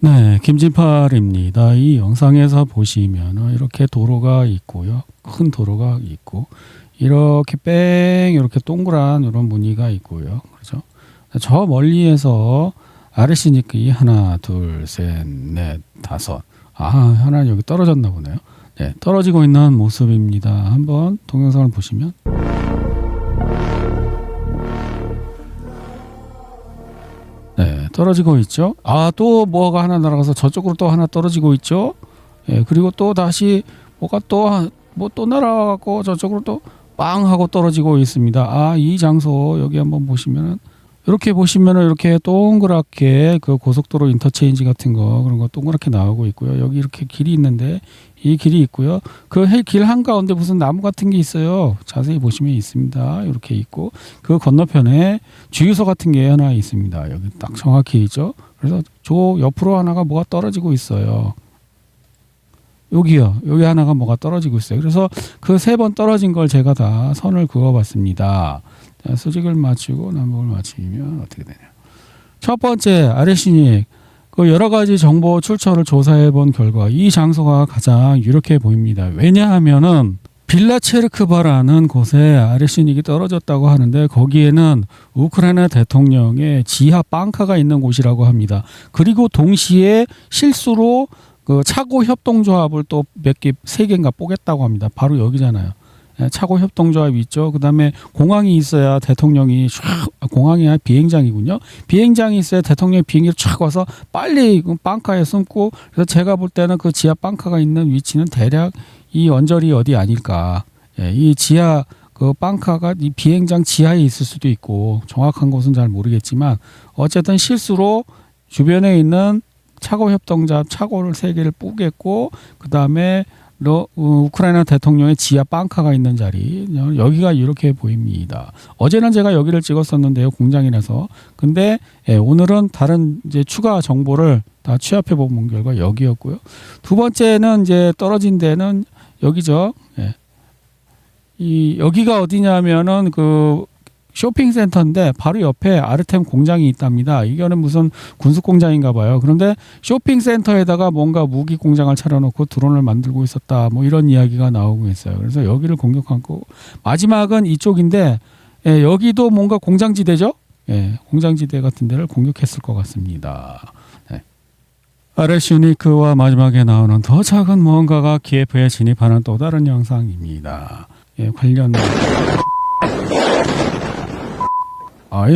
네, 김진팔입니다. 이 영상에서 보시면 이렇게 도로가 있고요. 큰 도로가 있고 이렇게 이렇게 동그란 이런 무늬가 있고요. 그렇죠? 저 멀리에서 RC니까 하나, 둘, 셋, 넷, 다섯. 하나 여기 떨어졌나 보네요. 네, 떨어지고 있는 모습입니다. 한번 동영상을 보시면 네, 떨어지고 있죠. 또 뭐가 하나 날아가서 저쪽으로 또 하나 떨어지고 있죠. 예, 그리고 또 다시 뭐가 또 날아가고 저쪽으로 또 빵 하고 떨어지고 있습니다. 이 장소 여기 한번 보시면은 이렇게 보시면은 이렇게 동그랗게 그 고속도로 인터체인지 같은 거 그런 거 동그랗게 나오고 있고요. 여기 이렇게 길이 있는데 이 길이 있고요. 그 길 한가운데 무슨 나무 같은 게 있어요. 자세히 보시면 있습니다. 이렇게 있고 그 건너편에 주유소 같은 게 하나 있습니다. 여기 딱 정확히 있죠. 그래서 저 옆으로 하나가 뭐가 떨어지고 있어요. 여기요. 여기 하나가 뭐가 떨어지고 있어요. 그래서 그 3번 떨어진 걸 제가 다 선을 그어봤습니다. 자, 수직을 맞추고 남북을 맞추면 어떻게 되냐. 첫 번째 RC닉 그 여러 가지 정보 출처를 조사해 본 결과 이 장소가 가장 유력해 보입니다. 왜냐하면은 빌라체르크바라는 곳에 RC닉이 떨어졌다고 하는데 거기에는 우크라이나 대통령의 지하 빵카가 있는 곳이라고 합니다. 그리고 동시에 실수로 그 차고 협동조합을 또 몇 개, 3개인가 뽀겠다고 합니다. 바로 여기잖아요. 차고 협동조합이 있죠. 그 다음에 공항이 있어야 대통령이 공항이 아니라 비행장이군요. 비행장이 있어야 대통령이 비행기를 촥 와서 빨리 빵카에 숨고 그래서 제가 볼 때는 그 지하 빵카가 있는 위치는 대략 이 언저리 어디 아닐까. 이 지하 그 빵카가 이 비행장 지하에 있을 수도 있고 정확한 곳은 잘 모르겠지만 어쨌든 실수로 주변에 있는 차고 협동조합 차고를 3개를 뽀겠고 그 다음에 우크라이나 대통령의 지하 빵카가 있는 자리 여기가 이렇게 보입니다. 어제는 제가 여기를 찍었었는데요, 공장이라서. 근데 오늘은 다른 이제 추가 정보를 다 취합해 본 결과 여기였고요. 두 번째는 이제 떨어진 데는 여기죠. 여기가 어디냐면은 그 쇼핑센터인데 바로 옆에 아르템 공장이 있답니다. 이거는 무슨 군수공장인가 봐요. 그런데 쇼핑센터에다가 뭔가 무기 공장을 차려놓고 드론을 만들고 있었다. 뭐 이런 이야기가 나오고 있어요. 그래서 여기를 공격한 거고 마지막은 이쪽인데 여기도 뭔가 공장지대죠. 공장지대 같은 데를 공격했을 것 같습니다. RS유니크와 마지막에 나오는 더 작은 무언가가 키예프에 진입하는 또 다른 영상입니다. 관련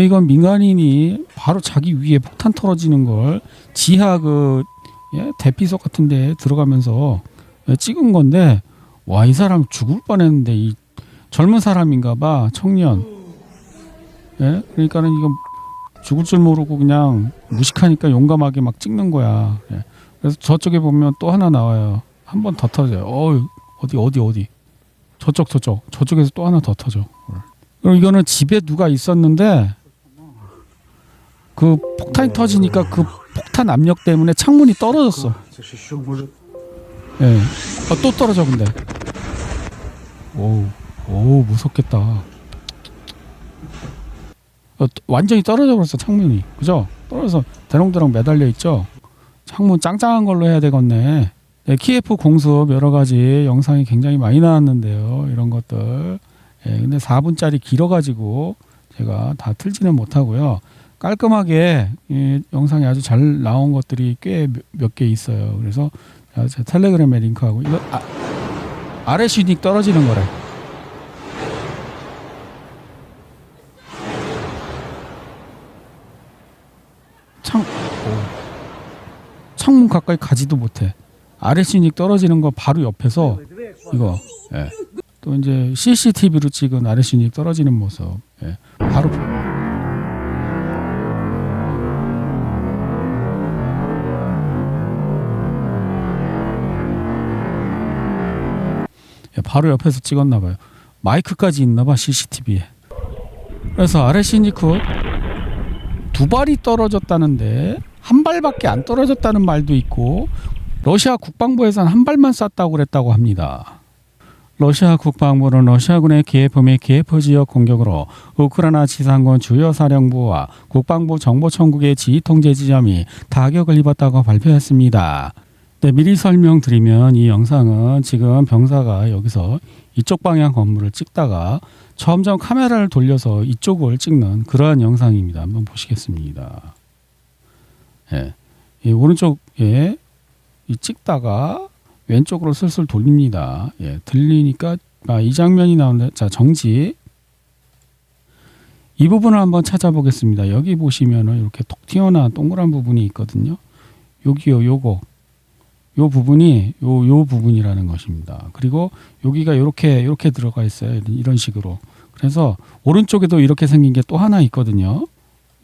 이건 민간인이 바로 자기 위에 폭탄 떨어지는 걸 지하 대피소 같은 데 들어가면서 찍은 건데 이 사람 죽을 뻔했는데 이 젊은 사람인가 봐. 청년. 그러니까는 이거 죽을 줄 모르고 그냥 무식하니까 용감하게 막 찍는 거야. 그래서 저쪽에 보면 또 하나 나와요. 한 번 더 터져요. 어디 저쪽에서 또 하나 더 터져. 그리고 이거는 집에 누가 있었는데 그 폭탄이 터지니까 그 폭탄 압력 때문에 창문이 떨어졌어. 또 떨어져 근데. 오 무섭겠다. 완전히 떨어져 버렸어 창문이. 그죠? 떨어져서 대롱대롱 매달려 있죠. 창문 짱짱한 걸로 해야 되겠네. 키예프 공습 여러 가지 영상이 굉장히 많이 나왔는데요. 이런 것들. 근데 4분짜리 길어가지고 제가 다 틀지는 못하고요. 깔끔하게 영상이 아주 잘 나온 것들이 꽤 몇 개 있어요. 그래서 제 텔레그램에 링크하고 이거 RS유닉 떨어지는 거래. 창문 가까이 가지도 못해. RS유닉 떨어지는 거 바로 옆에서 이거. 또 이제 CCTV로 찍은 RS유닉 떨어지는 모습. 바로 옆에서 찍었나 봐요. 마이크까지 있나 봐 CCTV에. 그래서 RS유니크 2발이 떨어졌다는데 한 발밖에 안 떨어졌다는 말도 있고 러시아 국방부에서는 한 발만 쐈다고 그랬다고 합니다. 러시아 국방부는 러시아군의 키예프 및 키예프 지역 공격으로 우크라이나 지상군 주요 사령부와 국방부 정보청국의 지휘통제 지점이 타격을 입었다고 발표했습니다. 네, 미리 설명드리면 이 영상은 지금 병사가 여기서 이쪽 방향 건물을 찍다가 점점 카메라를 돌려서 이쪽을 찍는 그러한 영상입니다. 한번 보시겠습니다. 예, 이 오른쪽에 찍다가 왼쪽으로 슬슬 돌립니다. 예, 들리니까 이 장면이 나오는데, 자, 정지. 이 부분을 한번 찾아보겠습니다. 여기 보시면은 이렇게 톡 튀어나온 동그란 부분이 있거든요. 여기요, 요거. 요 부분이 요 부분이라는 것입니다. 그리고 여기가 이렇게 들어가 있어요. 이런 식으로. 그래서 오른쪽에도 이렇게 생긴 게 또 하나 있거든요.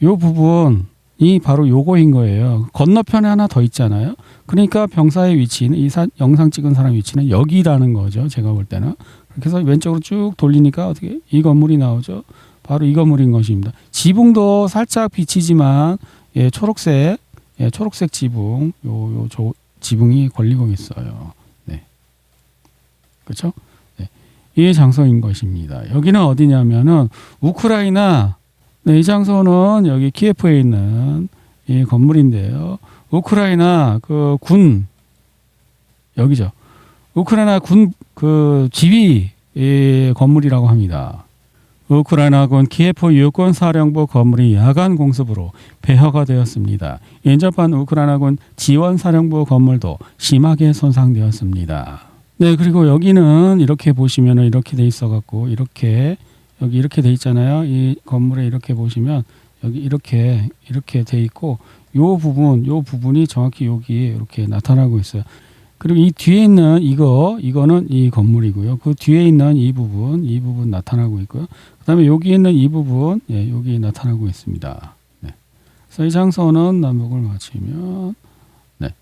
요 부분이 바로 요거인 거예요. 건너편에 하나 더 있잖아요. 그러니까 병사의 위치는 영상 찍은 사람 위치는 여기라는 거죠. 제가 볼 때는. 그래서 왼쪽으로 쭉 돌리니까 어떻게 이 건물이 나오죠. 바로 이 건물인 것입니다. 지붕도 살짝 비치지만 예, 초록색 지붕 지붕이 걸리고 있어요. 네. 그렇죠? 네. 이 장소인 것입니다. 여기는 어디냐면은 우크라이나, 네, 이 장소는 여기 키예프에 있는 이 건물인데요. 우크라이나 그 군, 여기죠. 우크라이나 군 그 지휘 건물이라고 합니다. 우크라이나군 키예프 육군 사령부 건물이 야간 공습으로 폐허가 되었습니다. 인접한 우크라이나군 지원 사령부 건물도 심하게 손상되었습니다. 네, 그리고 여기는 이렇게 보시면은 이렇게 돼 있어 갖고 여기 이렇게 돼 있잖아요. 이 건물에 이렇게 보시면 여기 이렇게 돼 있고 요 부분이 정확히 여기 이렇게 나타나고 있어요. 그리고 이 뒤에 있는 이거는 이 건물이고요. 그 뒤에 있는 이 부분 나타나고 있고요. 그다음에 여기 있는 이 부분, 예, 여기 나타나고 있습니다. 네. 그래서 이 장소는 남북을 맞추면, 네,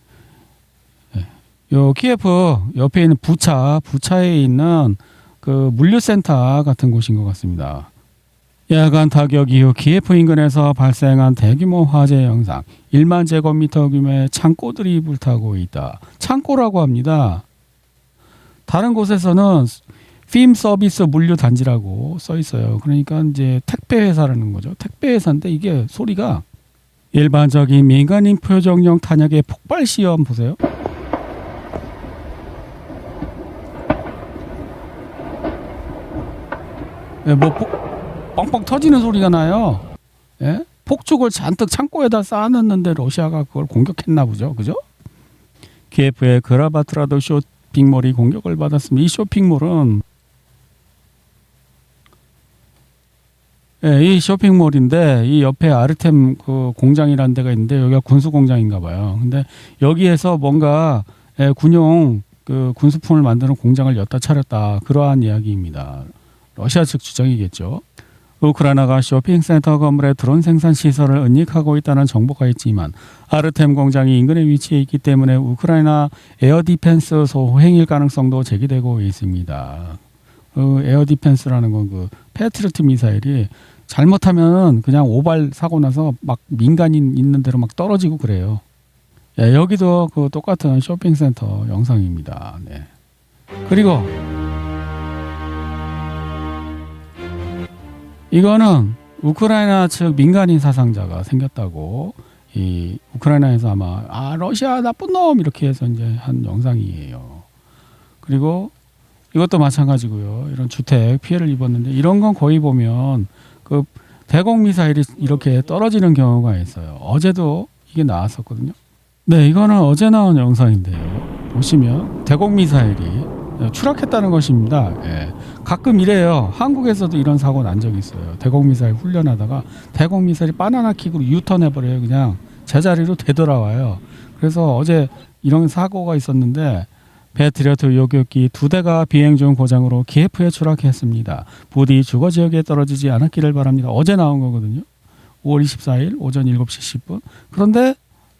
네. 요 키예프 옆에 있는 부차에 있는 그 물류센터 같은 곳인 것 같습니다. 야간 타격 이후 키예프 인근에서 발생한 대규모 화재 영상. 1만 제곱미터 규모의 창고들이 불타고 있다. 창고라고 합니다. 다른 곳에서는 핌 서비스 물류 단지라고 써 있어요. 그러니까 이제 택배 회사라는 거죠. 택배 회사인데 이게 소리가 일반적인 민간인 표적용 탄약의 폭발 시험 보세요. 네, 뻥뻥 터지는 소리가 나요. 예? 폭죽을 잔뜩 창고에다 쌓아놨는데 러시아가 그걸 공격했나 보죠. 그죠? 키예프의 그라바트라도 쇼핑몰이 공격을 받았습니다. 이 쇼핑몰은 이 쇼핑몰인데 이 옆에 아르템 그 공장이라는 데가 있는데 여기가 군수 공장인가 봐요. 근데 여기에서 뭔가 군용 그 군수품을 만드는 공장을 엿다 차렸다. 그러한 이야기입니다. 러시아 측 주장이겠죠. 우크라이나가 쇼핑센터 건물에 드론 생산 시설을 은닉하고 있다는 정보가 있지만 아르템 공장이 인근에 위치해 있기 때문에 우크라이나 에어 디펜스 소행일 가능성도 제기되고 있습니다. 에어 디펜스라는 건 그 패트리어트 미사일이 잘못하면 그냥 오발 사고 나서 막 민간인 있는 데로 막 떨어지고 그래요. 예, 여기도 그 똑같은 쇼핑센터 영상입니다. 네. 그리고 이거는 우크라이나 측 민간인 사상자가 생겼다고 이 우크라이나에서 아마 러시아 나쁜 놈 이렇게 해서 이제 한 영상이에요. 그리고 이것도 마찬가지고요. 이런 주택 피해를 입었는데 이런 건 거의 보면 그 대공 미사일이 이렇게 떨어지는 경우가 있어요. 어제도 이게 나왔었거든요. 네, 이거는 어제 나온 영상인데요. 보시면 대공 미사일이 추락했다는 것입니다. 예. 가끔 이래요. 한국에서도 이런 사고 난 적이 있어요. 대공미사일 훈련하다가 대공미사일이 바나나 킥으로 유턴해버려요. 그냥 제자리로 되돌아와요. 그래서 어제 이런 사고가 있었는데 패트리어트 요격기 2대가 비행 중 고장으로 키예프에 추락했습니다. 부디 주거 지역에 떨어지지 않았기를 바랍니다. 어제 나온 거거든요. 5월 24일 오전 7시 10분. 그런데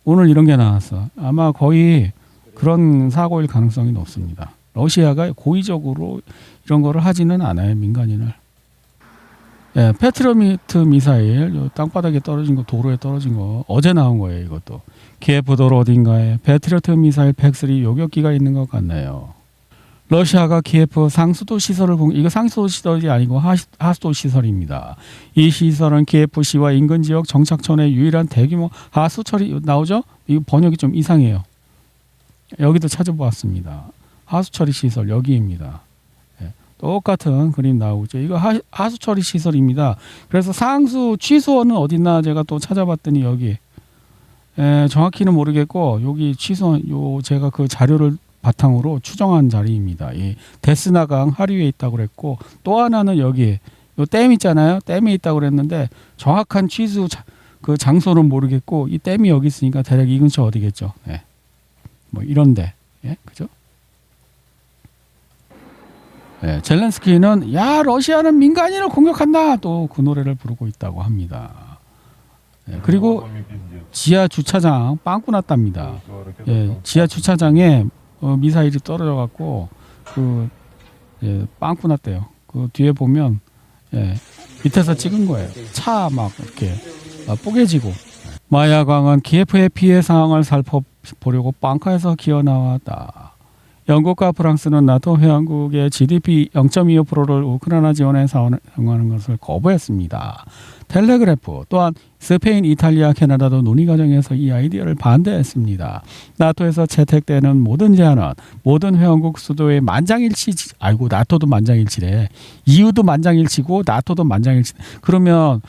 오늘 이런 게 나왔어. 아마 거의 그런 사고일 가능성이 높습니다. 러시아가 고의적으로 이런 거를 하지는 않아요. 민간인을. 예, 패트리어트 미사일 땅바닥에 떨어진 거, 도로에 떨어진 거 어제 나온 거예요. 이것도. 키예프 도로 어딘가에 패트리어트 미사일 팩3 요격기가 있는 것 같네요. 러시아가 키예프 상수도 시설을 이거 상수도 시설이 아니고 하수도 시설입니다. 이 시설은 키예프시와 인근 지역 정착촌의 유일한 대규모 하수 처리 나오죠? 이거 번역이 좀 이상해요. 여기도 찾아보았습니다. 하수 처리 시설 여기입니다. 네, 똑같은 그림 나오죠. 이거 하수 처리 시설입니다. 그래서 상수 취소원은 어딨나 제가 또 찾아봤더니 여기 정확히는 모르겠고 여기 취소원 요 제가 그 자료를 바탕으로 추정한 자리입니다. 이 데스나강 하류에 있다고 그랬고 또 하나는 여기 요 댐 있잖아요. 댐에 있다고 그랬는데 정확한 취수 그 장소는 모르겠고 이 댐이 여기 있으니까 대략 이 근처 어디겠죠. 네. 뭐 이런데 그죠? 네, 젤렌스키는 야 러시아는 민간인을 공격한다 또 그 노래를 부르고 있다고 합니다. 네, 그리고 지하 주차장 빵꾸 났답니다. 예, 지하 주차장에 미사일이 떨어져 갖고 빵꾸 났대요. 그 뒤에 보면 밑에서 찍은 거예요. 차 막 이렇게 뽀개지고. 마야광은 키예프의 피해 상황을 살펴보려고 방카에서 기어 나왔다. 영국과 프랑스는 나토 회원국의 GDP 0.25%를 우크라이나 지원에 사용하는 것을 거부했습니다. 텔레그래프 또한 스페인, 이탈리아, 캐나다도 논의 과정에서 이 아이디어를 반대했습니다. 나토에서 채택되는 모든 제안은 모든 회원국 수도의 만장일치. 아이고 나토도 만장일치래. EU도 만장일치고 나토도 만장일치. 그러면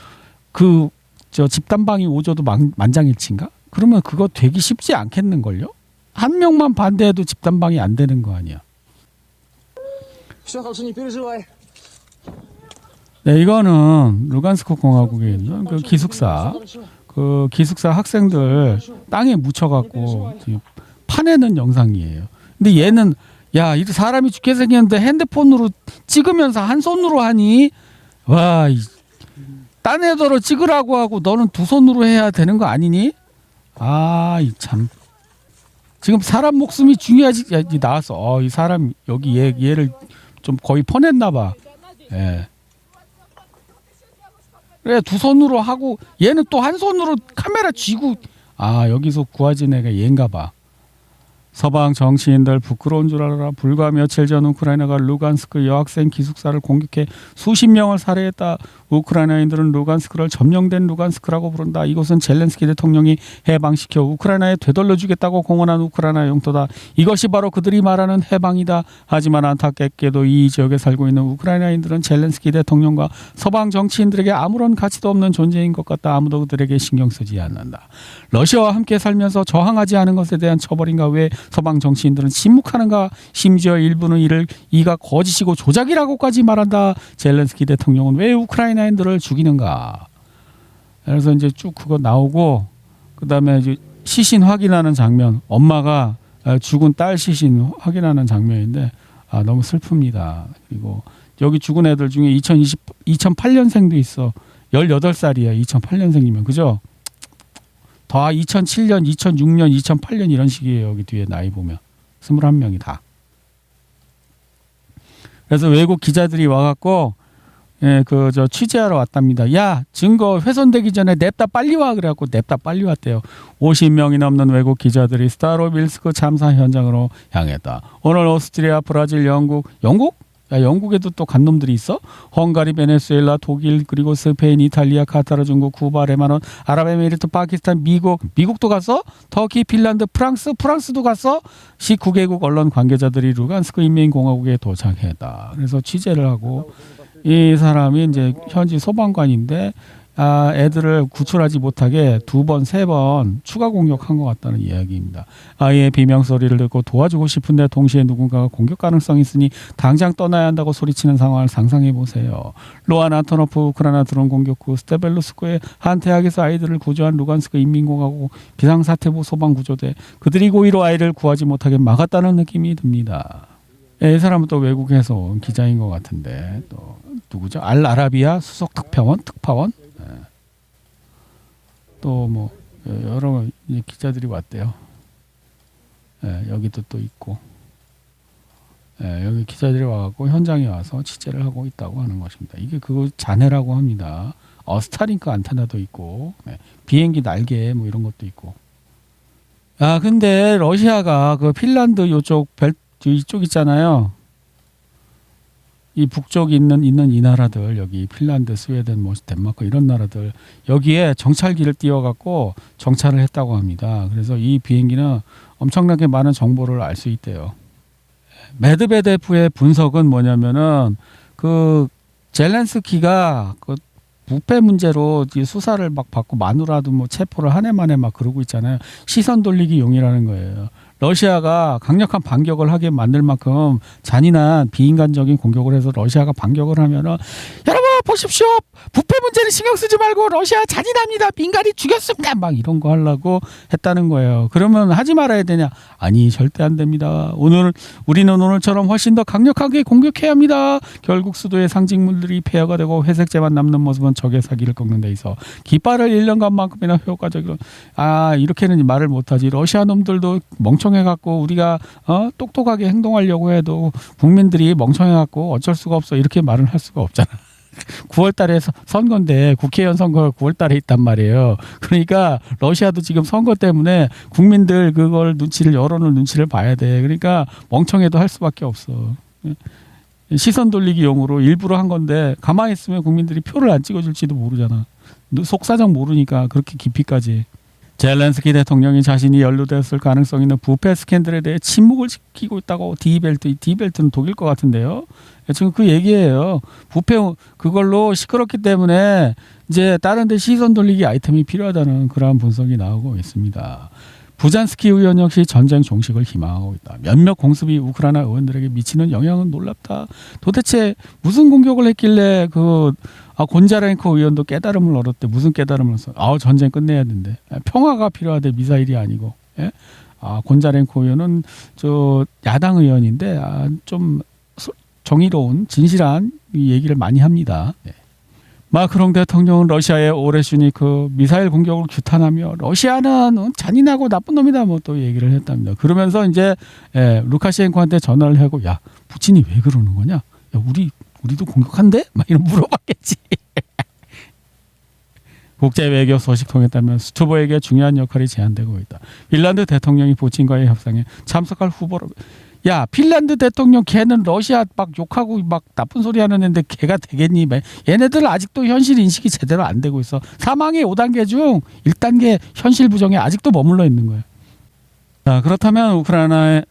집단방위 5조도 만장일치인가? 그러면 그거 되기 쉽지 않겠는걸요? 한 명만 반대해도 집단방위 안 되는 거 아니야. 네, 이거는 루간스크 공화국에 있는 그 기숙사 학생들 땅에 묻혀갖고 파내는 영상이에요. 근데 얘는 야, 이 사람이 죽게 생겼는데 핸드폰으로 찍으면서 한 손으로 하니 와, 딴 애더러 찍으라고 하고 너는 두 손으로 해야 되는 거 아니니? 아, 참. 지금 사람 목숨이 중요하지. 나왔어. 이 사람 여기 얘를 좀 거의 퍼냈나 봐. 예. 그래 두 손으로 하고 얘는 또 한 손으로 카메라 쥐고 여기서 구하진 애가 얘인가 봐. 서방 정치인들 부끄러운 줄 알아라. 불과 며칠 전 우크라이나가 루간스크 여학생 기숙사를 공격해 수십 명을 살해했다. 우크라이나인들은 루간스크를 점령된 루간스크라고 부른다. 이곳은 젤렌스키 대통령이 해방시켜 우크라이나에 되돌려주겠다고 공언한 우크라이나 영토다. 이것이 바로 그들이 말하는 해방이다. 하지만 안타깝게도 이 지역에 살고 있는 우크라이나인들은 젤렌스키 대통령과 서방 정치인들에게 아무런 가치도 없는 존재인 것 같다. 아무도 그들에게 신경 쓰지 않는다. 러시아와 함께 살면서 저항하지 않은 것에 대한 처벌인가? 왜 서방 정치인들은 침묵하는가? 심지어 일부는 이가 거짓이고 조작이라고까지 말한다. 젤렌스키 대통령은 왜 우크라이나인들을 죽이는가? 그래서 이제 쭉 그거 나오고 그다음에 이제 시신 확인하는 장면, 엄마가 죽은 딸 시신 확인하는 장면인데 너무 슬픕니다. 그리고 여기 죽은 애들 중에 2008년생도 있어. 18살이야. 2008년생이면 그죠? 다 2007년, 2006년, 2008년 이런 식이에요. 여기 뒤에 나이 보면 21명이 다. 그래서 외국 기자들이 와갖고 취재하러 왔답니다. 야, 증거 훼손되기 전에 냅다 빨리 와. 그래갖고 냅다 빨리 왔대요. 50명이 넘는 외국 기자들이 스타로빌스크 참사 현장으로 향했다. 오늘 오스트리아, 브라질, 영국? 야, 영국에도 또 간 놈들이 있어? 헝가리, 베네수엘라, 독일, 그리고 스페인, 이탈리아, 카타르, 중국, 쿠바, 레바논, 아랍에미리트, 파키스탄, 미국도 갔어? 터키, 핀란드, 프랑스도 갔어? 19개국 언론 관계자들이 루간스크 인민공화국에 도착했다. 그래서 취재를 하고 이 사람이 이제 현지 소방관인데 애들을 구출하지 못하게 2번, 3번 추가 공격한 것 같다는 이야기입니다. 아이의 비명소리를 듣고 도와주고 싶은데 동시에 누군가가 공격 가능성이 있으니 당장 떠나야 한다고 소리치는 상황을 상상해 보세요. 로안 안토노프 우크라이나 드론 공격 후 스테벨루스크의 한 대학에서 아이들을 구조한 루간스크 인민공화국 비상사태부 소방구조대. 그들이 고의로 아이를 구하지 못하게 막았다는 느낌이 듭니다. 이 사람은 또 외국에서 온 기자인 것 같은데 또 누구죠? 알아라비아 수석 특파원? 또 뭐 여러 기자들이 왔대요. 여기도 또 있고 여기 기자들이 와갖고 현장에 와서 취재를 하고 있다고 하는 것입니다. 이게 그거 잔해라고 합니다. 스타링크 안테나도 있고 비행기 날개 뭐 이런 것도 있고. 근데 러시아가 그 핀란드 이쪽 있잖아요. 이 북쪽에 있는 이 나라들, 여기 핀란드, 스웨덴, 뭐 덴마크 이런 나라들 여기에 정찰기를 띄워갖고 정찰을 했다고 합니다. 그래서 이 비행기는 엄청나게 많은 정보를 알 수 있대요. 메드베데프의 분석은 뭐냐면은 그 젤렌스키가 그 부패 문제로 수사를 막 받고 마누라도 뭐 체포를 한 해 만에 막 그러고 있잖아요. 시선 돌리기 용이라는 거예요. 러시아가 강력한 반격을 하게 만들 만큼 잔인한 비인간적인 공격을 해서 러시아가 반격을 하면은 여러분 보십시오. 부패 문제는 신경 쓰지 말고 러시아 잔인합니다. 민간이 죽였습니다. 막 이런 거 하려고 했다는 거예요. 그러면 하지 말아야 되냐? 아니 절대 안 됩니다. 우리는 오늘처럼 훨씬 더 강력하게 공격해야 합니다. 결국 수도의 상징물들이 폐허가 되고 회색재만 남는 모습은 적의 사기를 꺾는 데 있어 깃발을 1년간만큼이나 효과적으로 이렇게는 말을 못하지. 러시아 놈들도 멍청해갖고 우리가 똑똑하게 행동하려고 해도 국민들이 멍청해갖고 어쩔 수가 없어 이렇게 말을 할 수가 없잖아. 9월 달에 선거인데 국회의원 선거가 9월 달에 있단 말이에요. 그러니까 러시아도 지금 선거 때문에 국민들 그걸 여론을 눈치를 봐야 돼. 그러니까 멍청해도 할 수밖에 없어. 시선 돌리기 용으로 일부러 한 건데 가만히 있으면 국민들이 표를 안 찍어줄지도 모르잖아. 속사정 모르니까 그렇게 깊이까지. 젤렌스키 대통령이 자신이 연루됐을 가능성 있는 부패 스캔들에 대해 침묵을 지키고 있다고 디벨트는 독일 것 같은데요. 지금 그 얘기예요. 부패 그걸로 시끄럽기 때문에 이제 다른 데 시선 돌리기 아이템이 필요하다는 그러한 분석이 나오고 있습니다. 부잔스키 의원 역시 전쟁 종식을 희망하고 있다. 몇몇 공습이 우크라이나 의원들에게 미치는 영향은 놀랍다. 도대체 무슨 공격을 했길래 곤자렌코 의원도 깨달음을 얻었대. 무슨 깨달음을 얻었어? 전쟁 끝내야 된대. 평화가 필요하대. 미사일이 아니고. 예? 곤자렌코 의원은 야당 의원인데 좀 정의로운 진실한 얘기를 많이 합니다. 예. 마크롱 대통령은 러시아의 오레슈니크 미사일 공격을 규탄하며 러시아는 잔인하고 나쁜 놈이다 뭐 또 얘기를 했답니다. 그러면서 이제 루카셴코한테 전화를 하고 야 푸틴이 왜 그러는 거냐? 야 우리도 공격한대? 막 이런 물어봤겠지. 국제 외교 소식통에 따르면 스투보에게 중요한 역할이 제한되고 있다. 핀란드 대통령이 푸틴과의 협상에 참석할 후보로. 야 핀란드 대통령 걔는 러시아 막 욕하고 막 나쁜 소리 하는 애인데 걔가 되겠니? 얘네들은 아직도 현실 인식이 제대로 안 되고 있어. 사망의 5단계 중 1단계 현실 부정에 아직도 머물러 있는 거예요. 자, 그렇다면 우크라이나에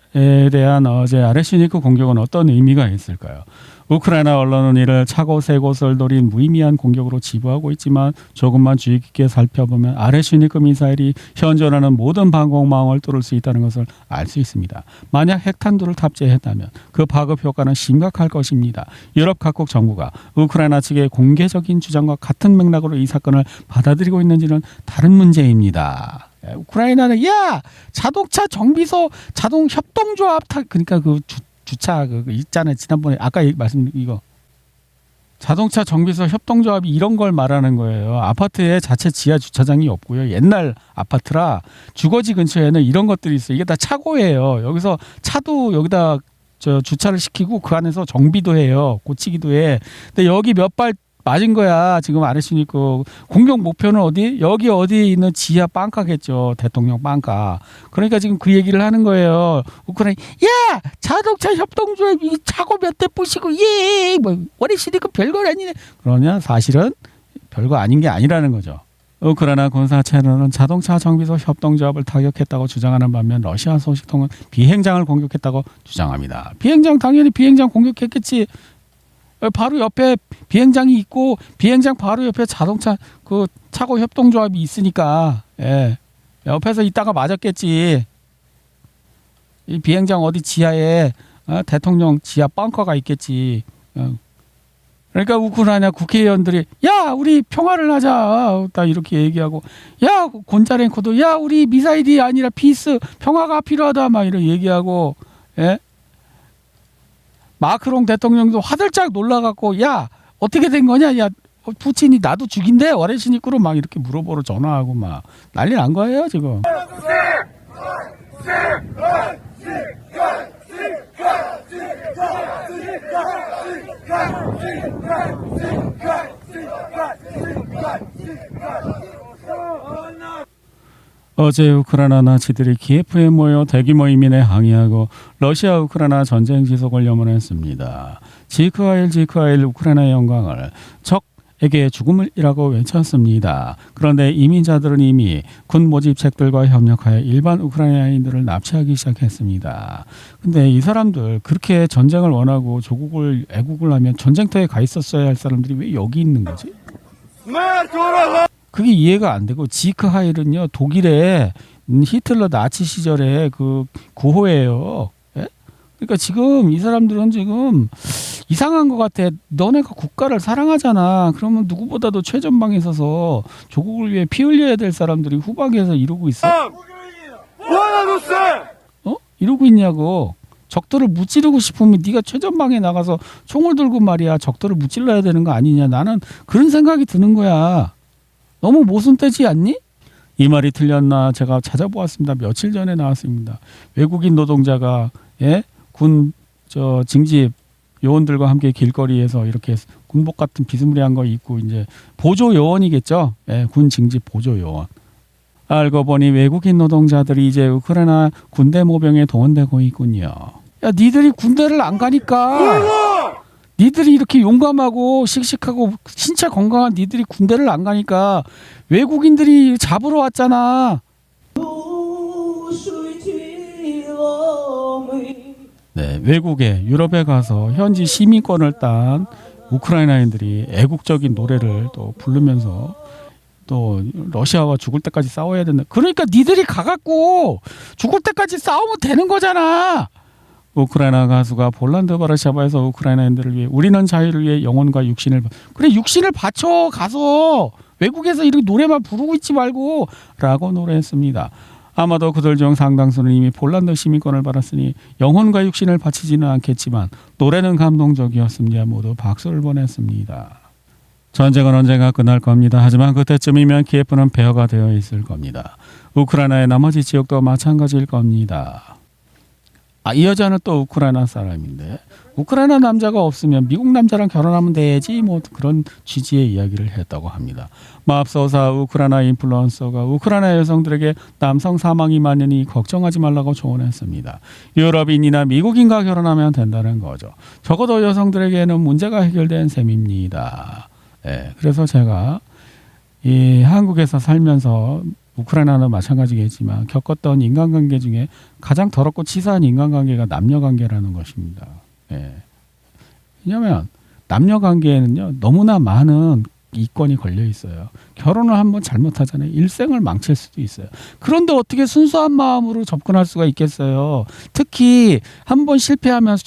대한 어제 아레시니크 공격은 어떤 의미가 있을까요? 우크라이나 언론은 이를 차고 세 곳을 노린 무의미한 공격으로 지부하고 있지만 조금만 주의 깊게 살펴보면 아레시니크 미사일이 현존하는 모든 방공망을 뚫을 수 있다는 것을 알 수 있습니다. 만약 핵탄두를 탑재했다면 그 파급 효과는 심각할 것입니다. 유럽 각국 정부가 우크라이나 측의 공개적인 주장과 같은 맥락으로 이 사건을 받아들이고 있는지는 다른 문제입니다. 우크라이나는 자동차 정비소 자동 협동조합 그러니까 주차 있잖아요. 지난번에 아까 말씀 이거 자동차 정비소 협동조합이 이런 걸 말하는 거예요. 아파트에 자체 지하 주차장이 없고요. 옛날 아파트라 주거지 근처에는 이런 것들이 있어요. 이게 다 차고예요. 여기서 차도 여기다 주차를 시키고 그 안에서 정비도 해요. 고치기도 해. 근데 여기 몇 발 맞은 거야. 지금 아레시니크 공격 목표는 어디? 여기 어디에 있는 지하 빵카겠죠. 대통령 빵카. 그러니까 지금 그 얘기를 하는 거예요. 우크라이나 자동차 협동조합 차고 몇 대 부시고 아레시니크 별거 아니네. 그러냐 사실은 별거 아닌 게 아니라는 거죠. 우크라이나 군사 채널은 자동차 정비소 협동조합을 타격했다고 주장하는 반면 러시아 소식통은 비행장을 공격했다고 주장합니다. 당연히 비행장 공격했겠지. 바로 옆에 비행장이 있고 비행장 바로 옆에 자동차 차고 협동조합이 있으니까 옆에서 있다가 맞았겠지. 이 비행장 어디 지하에 대통령 지하 벙커가 있겠지. 그러니까 우크라이나 국회의원들이 우리 평화를 하자 딱 이렇게 얘기하고 곤자렌코도 우리 미사일이 아니라 피스 평화가 필요하다 막 이런 얘기하고 마크롱 대통령도 화들짝 놀라갖고 어떻게 된 거냐? 푸틴이 나도 죽인대? 아레시니크로 막 이렇게 물어보러 전화하고 막 난리 난 거예요 지금. 어제 우크라이나 나치들이 키예프에 모여 대규모 이민에 항의하고 러시아 우크라이나 전쟁 지속을 염원했습니다. 지크하일 우크라이나의 영광을 적에게 죽음이라고 외쳤습니다. 그런데 이민자들은 이미 군 모집책들과 협력하여 일반 우크라이나인들을 납치하기 시작했습니다. 근데 이 사람들 그렇게 전쟁을 원하고 조국을 애국을 하면 전쟁터에 가 있었어야 할 사람들이 왜 여기 있는 거지? 그게 이해가 안 되고 지크하일은요 독일의 히틀러 나치 시절의 그 구호예요. 예? 그러니까 지금 이 사람들은 지금 이상한 것 같아. 너네가 국가를 사랑하잖아. 그러면 누구보다도 최전방에 서서 조국을 위해 피 흘려야 될 사람들이 후방에서 이러고 있어. 이러고 있냐고. 적들을 무찌르고 싶으면 네가 최전방에 나가서 총을 들고 말이야 적들을 무찔러야 되는 거 아니냐. 나는 그런 생각이 드는 거야. 너무 모순되지 않니? 이 말이 틀렸나 제가 찾아보았습니다. 며칠 전에 나왔습니다. 외국인 노동자가 군 징집 요원들과 함께 길거리에서 이렇게 군복 같은 비스무리한 거 입고 이제 보조 요원이겠죠. 군 징집 보조 요원. 알고 보니 외국인 노동자들이 이제 우크라이나 군대 모병에 동원되고 있군요. 야, 니들이 군대를 안 가니까. 니들이 이렇게 용감하고 씩씩하고 신체 건강한 니들이 군대를 안 가니까 외국인들이 잡으러 왔잖아. 네, 외국에 유럽에 가서 현지 시민권을 딴 우크라이나인들이 애국적인 노래를 또 부르면서 또 러시아와 죽을 때까지 싸워야 된다. 그러니까 니들이 가갖고 죽을 때까지 싸우면 되는 거잖아. 우크라이나 가수가 폴란드 바르샤바에서 우크라이나인들을 위해 우리는 자유를 위해 영혼과 육신을 그래 육신을 바쳐 가서 외국에서 이렇게 노래만 부르고 있지 말고 라고 노래했습니다. 아마도 그들 중 상당수는 이미 폴란드 시민권을 받았으니 영혼과 육신을 바치지는 않겠지만 노래는 감동적이었습니다. 모두 박수를 보냈습니다. 전쟁은 언젠가 끝날 겁니다. 하지만 그때쯤이면 키예프는 폐허가 되어 있을 겁니다. 우크라이나의 나머지 지역도 마찬가지일 겁니다. 이 여자는 또 우크라이나 사람인데 우크라이나 남자가 없으면 미국 남자랑 결혼하면 되지 뭐 그런 취지의 이야기를 했다고 합니다. 맙소사 우크라이나 인플루언서가 우크라이나 여성들에게 남성 사망이 많으니 걱정하지 말라고 조언했습니다. 유럽인이나 미국인과 결혼하면 된다는 거죠. 적어도 여성들에게는 문제가 해결된 셈입니다. 그래서 제가 이 한국에서 살면서 우크라이나는 마찬가지겠지만 겪었던 인간관계 중에 가장 더럽고 치사한 인간관계가 남녀관계라는 것입니다. 왜냐하면 남녀관계에는요 너무나 많은 이권이 걸려 있어요. 결혼을 한번 잘못하잖아요. 일생을 망칠 수도 있어요. 그런데 어떻게 순수한 마음으로 접근할 수가 있겠어요. 특히 한번 실패하면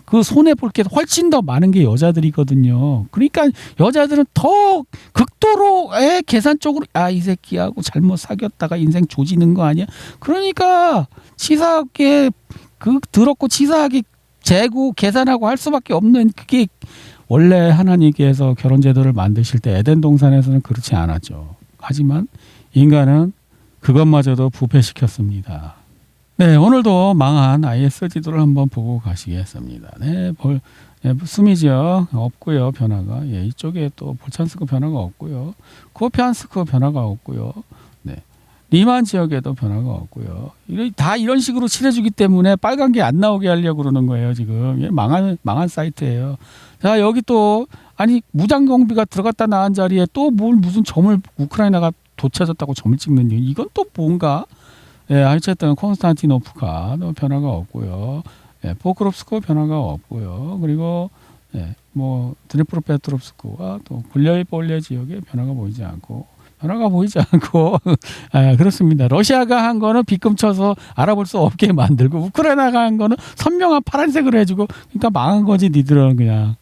그 손해 볼 게 훨씬 더 많은 게 여자들이거든요. 그러니까 여자들은 더 극도로 계산적으로 이 새끼하고 잘못 사귀었다가 인생 조지는 거 아니야. 그러니까 치사하게 더럽고 치사하게 재고 계산하고 할 수밖에 없는 그게 원래 하나님께서 결혼 제도를 만드실 때 에덴 동산에서는 그렇지 않았죠. 하지만 인간은 그것마저도 부패시켰습니다. 네, 오늘도 망한 IS 지도를 한번 보고 가시겠습니다. 숨이죠. 없고요. 변화가. 이쪽에 또 볼찬스크 변화가 없고요. 쿠피안스크 변화가 없고요. 리만 지역에도 변화가 없고요. 다 이런 식으로 칠해주기 때문에 빨간 게 안 나오게 하려고 그러는 거예요. 지금 망한 사이트예요. 자, 여기 또 무장 경비가 들어갔다 나온 자리에 또 무슨 점을 우크라이나가 도쳐졌다고 점을 찍는 이건 또 뭔가? 어쨌든 콘스탄티노프카 변화가 없고요. 포크롭스크 변화가 없고요. 그리고 드니프로페트롭스크와 또 굴레볼레 지역에 변화가 보이지 않고. 그렇습니다. 러시아가 한 거는 빗금 쳐서 알아볼 수 없게 만들고 우크라이나가 한 거는 선명한 파란색으로 해주고 그러니까 망한 거지 니들은 그냥.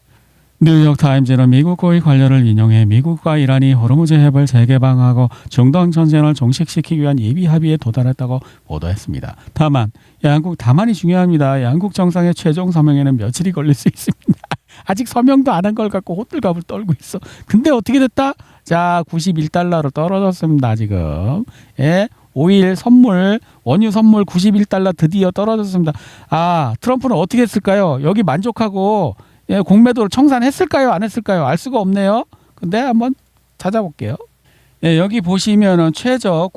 뉴욕타임즈는 미국 고위 관료를 인용해 미국과 이란이 호르무즈 해협을 재개방하고 중동 전쟁을 종식시키기 위한 예비 합의에 도달했다고 보도했습니다. 다만이 중요합니다. 양국 정상의 최종 서명에는 며칠이 걸릴 수 있습니다. 아직 서명도 안 한 걸 갖고 호들갑을 떨고 있어. 근데 어떻게 됐다? 자, $91로 떨어졌습니다. 지금. 오일 선물, 원유 선물 $91 드디어 떨어졌습니다. 트럼프는 어떻게 했을까요? 여기 만족하고 공매도를 청산했을까요? 안 했을까요? 알 수가 없네요. 근데 한번 찾아볼게요. 여기 보시면은 최저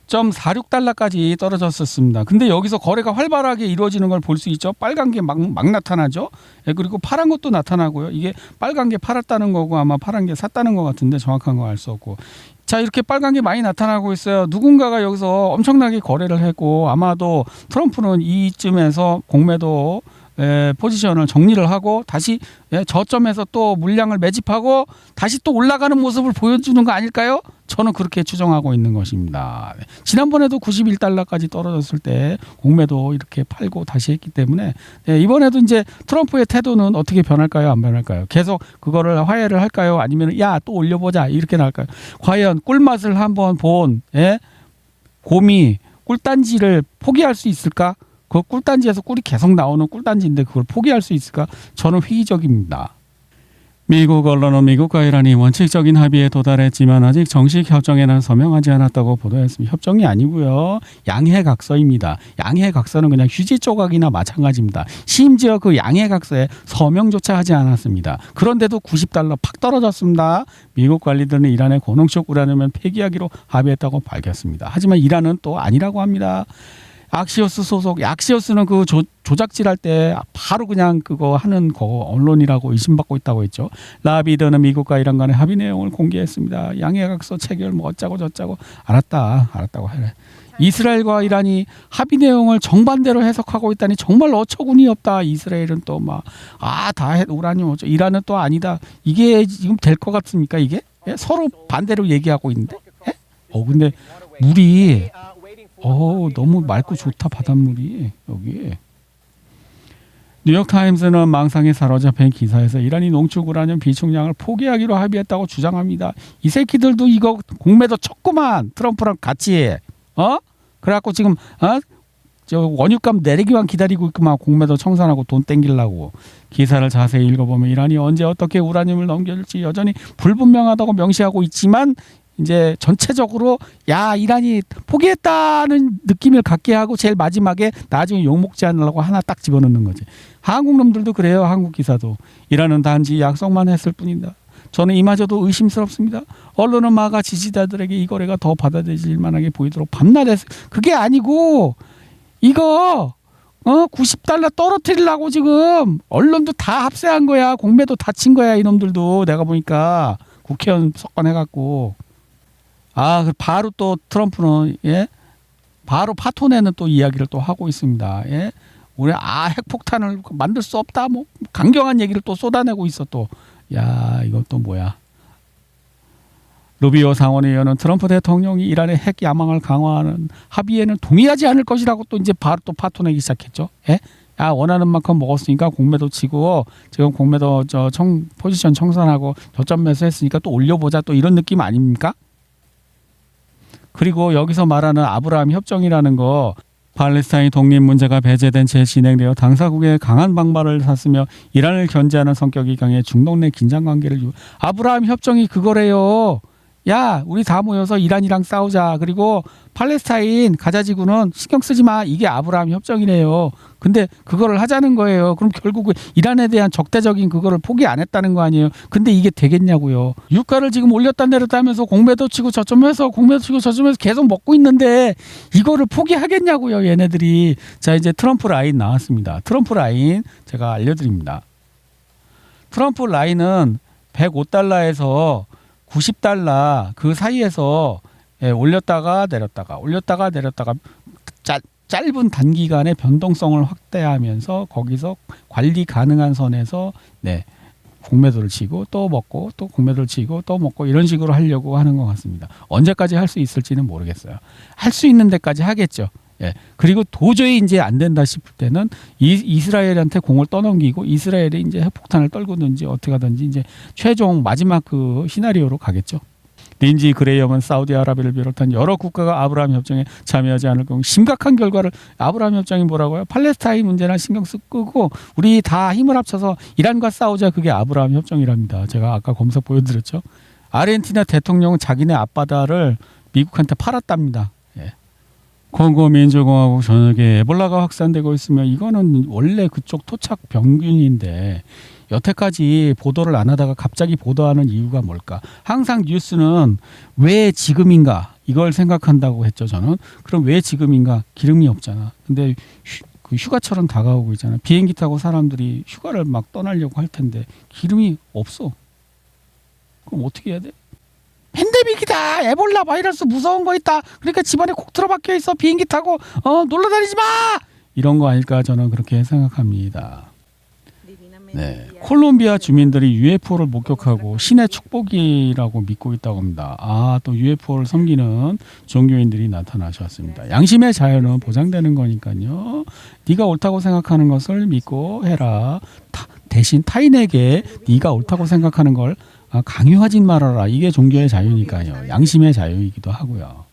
6.46달러까지 떨어졌었습니다. 근데 여기서 거래가 활발하게 이루어지는 걸 볼 수 있죠. 빨간 게 막 나타나죠. 예, 그리고 파란 것도 나타나고요. 이게 빨간 게 팔았다는 거고 아마 파란 게 샀다는 것 같은데 정확한 거 알 수 없고. 자, 이렇게 빨간 게 많이 나타나고 있어요. 누군가가 여기서 엄청나게 거래를 했고 아마도 트럼프는 이쯤에서 공매도 포지션을 정리를 하고 다시 저점에서 또 물량을 매집하고 다시 또 올라가는 모습을 보여주는 거 아닐까요? 저는 그렇게 추정하고 있는 것입니다. 지난번에도 91달러까지 떨어졌을 때 공매도 이렇게 팔고 다시 했기 때문에 이번에도 이제 트럼프의 태도는 어떻게 변할까요? 안 변할까요? 계속 그거를 화해를 할까요? 아니면 야, 또 올려보자 이렇게 나올까요? 과연 꿀맛을 한번 본 곰이 꿀단지를 포기할 수 있을까? 그 꿀단지에서 꿀이 계속 나오는 꿀단지인데 그걸 포기할 수 있을까? 저는 회의적입니다. 미국 언론은 미국과 이란이 원칙적인 합의에 도달했지만 아직 정식 협정에는 서명하지 않았다고 보도했습니다. 협정이 아니고요. 양해각서입니다. 양해각서는 그냥 휴지 조각이나 마찬가지입니다. 심지어 그 양해각서에 서명조차 하지 않았습니다. 그런데도 90달러 팍 떨어졌습니다. 미국 관리들은 이란의 고농축 우라늄을 폐기하기로 합의했다고 밝혔습니다. 하지만 이란은 또 아니라고 합니다. 악시오스 소속, 악시오스는 그 조작질 할 때 바로 그냥 그거 하는 거 언론이라고 의심받고 있다고 했죠. 라비드는 미국과 이란 간의 합의 내용을 공개했습니다. 양해각서 체결 뭐 어쩌고 저쩌고 알았다고 해래. 이스라엘과 이란이 합의 내용을 정반대로 해석하고 있다니 정말 어처구니 없다. 이스라엘은 또 막 다 우라늄 어쩌. 이란은 또 아니다. 이게 지금 될 것 같습니까? 이게 서로 반대로 얘기하고 있는데. 근데 물이 너무 맑고 좋다. 바닷물이 여기. 뉴욕타임스는 망상에 사로잡힌 기사에서 이란이 농축 우라늄 비축량을 포기하기로 합의했다고 주장합니다. 이 새끼들도 이거 공매도 쳤구만. 트럼프랑 같이 그래갖고 지금 저 원유값 내리기만 기다리고 있구만. 공매도 청산하고 돈 땡기려고. 기사를 자세히 읽어보면 이란이 언제 어떻게 우라늄을 넘길지 여전히 불분명하다고 명시하고 있지만 이제 전체적으로 이란이 포기했다는 느낌을 갖게 하고 제일 마지막에 나중에 욕먹지 않으려고 하나 딱 집어넣는 거지. 한국 놈들도 그래요. 한국 기사도. 이란은 단지 약속만 했을 뿐이다. 저는 이마저도 의심스럽습니다. 언론은 마가 지지자들에게 이 거래가 더 받아들일 만하게 보이도록 밤낮 했어요. 그게 아니고 이거 90달러 떨어뜨리려고 지금 언론도 다 합세한 거야. 공매도 다 친 거야. 이놈들도. 내가 보니까 국회의원 석관해갖고. 바로 또 트럼프는 바로 파토내는 또 이야기를 또 하고 있습니다. 우리 핵폭탄을 만들 수 없다. 뭐 강경한 얘기를 또 쏟아내고 있어 또. 이건 또 뭐야? 루비오 상원의원은 트럼프 대통령이 이란의 핵 야망을 강화하는 합의에는 동의하지 않을 것이라고 또 이제 바로 또 파토내기 시작했죠. 원하는 만큼 먹었으니까 공매도 치고 지금 공매도 포지션 청산하고 저점 매수했으니까 또 올려보자 또 이런 느낌 아닙니까? 그리고 여기서 말하는 아브라함 협정이라는 거 팔레스타인 독립 문제가 배제된 채 진행되어 당사국의 강한 반발을 샀으며 이란을 견제하는 성격이 강해 중동 내 긴장 관계를 아브라함 협정이 그거래요. 우리 다 모여서 이란이랑 싸우자. 그리고 팔레스타인 가자지구는 신경 쓰지 마. 이게 아브라함 협정이래요. 근데 그거를 하자는 거예요. 그럼 결국 이란에 대한 적대적인 그거를 포기 안 했다는 거 아니에요. 근데 이게 되겠냐고요. 유가를 지금 올렸다 내렸다 하면서 공매도 치고 저점에서 공매도 치고 저점에서 계속 먹고 있는데 이거를 포기하겠냐고요. 얘네들이. 자, 이제 트럼프 라인 나왔습니다. 트럼프 라인 제가 알려드립니다. 트럼프 라인은 105달러에서 90달러 그 사이에서 올렸다가 내렸다가 짧은 단기간에 변동성을 확대하면서 거기서 관리 가능한 선에서 공매도를 치고 또 먹고 또 공매도를 치고 또 먹고 이런 식으로 하려고 하는 것 같습니다. 언제까지 할 수 있을지는 모르겠어요. 할 수 있는 데까지 하겠죠. 그리고 도저히 이제 안 된다 싶을 때는 이스라엘한테 공을 떠넘기고 이스라엘이 이제 핵폭탄을 떨구든지 어떻게 하든지 이제 최종 마지막 그 시나리오로 가겠죠. 린지 그레이엄은 사우디아라비아를 비롯한 여러 국가가 아브라함 협정에 참여하지 않을 경우 심각한 결과를 아브라함 협정이 뭐라고요? 팔레스타인 문제나 신경 쓰고 우리 다 힘을 합쳐서 이란과 싸우자. 그게 아브라함 협정이랍니다. 제가 아까 검사 보여드렸죠. 아르헨티나 대통령은 자기네 앞바다를 미국한테 팔았답니다. 콩고 민주공화국 전역에 에볼라가 확산되고 있으며 이거는 원래 그쪽 토착 병균인데 여태까지 보도를 안 하다가 갑자기 보도하는 이유가 뭘까? 항상 뉴스는 왜 지금인가? 이걸 생각한다고 했죠. 저는. 그럼 왜 지금인가? 기름이 없잖아. 근데 그 휴가철은 다가오고 있잖아. 비행기 타고 사람들이 휴가를 막 떠나려고 할 텐데 기름이 없어. 그럼 어떻게 해야 돼? 팬데믹이다. 에볼라 바이러스 무서운 거 있다. 그러니까 집안에 콕 들어박혀 있어. 비행기 타고 놀러 다니지 마. 이런 거 아닐까 저는 그렇게 생각합니다. 네, 콜롬비아 주민들이 UFO를 목격하고 신의 축복이라고 믿고 있다고 합니다. 또 UFO를 섬기는 종교인들이 나타나셨습니다. 양심의 자유는 보장되는 거니까요. 네가 옳다고 생각하는 것을 믿고 해라. 대신 타인에게 네가 옳다고 생각하는 걸 강요하지 말아라. 이게 종교의 자유니까요. 양심의 자유이기도 하고요.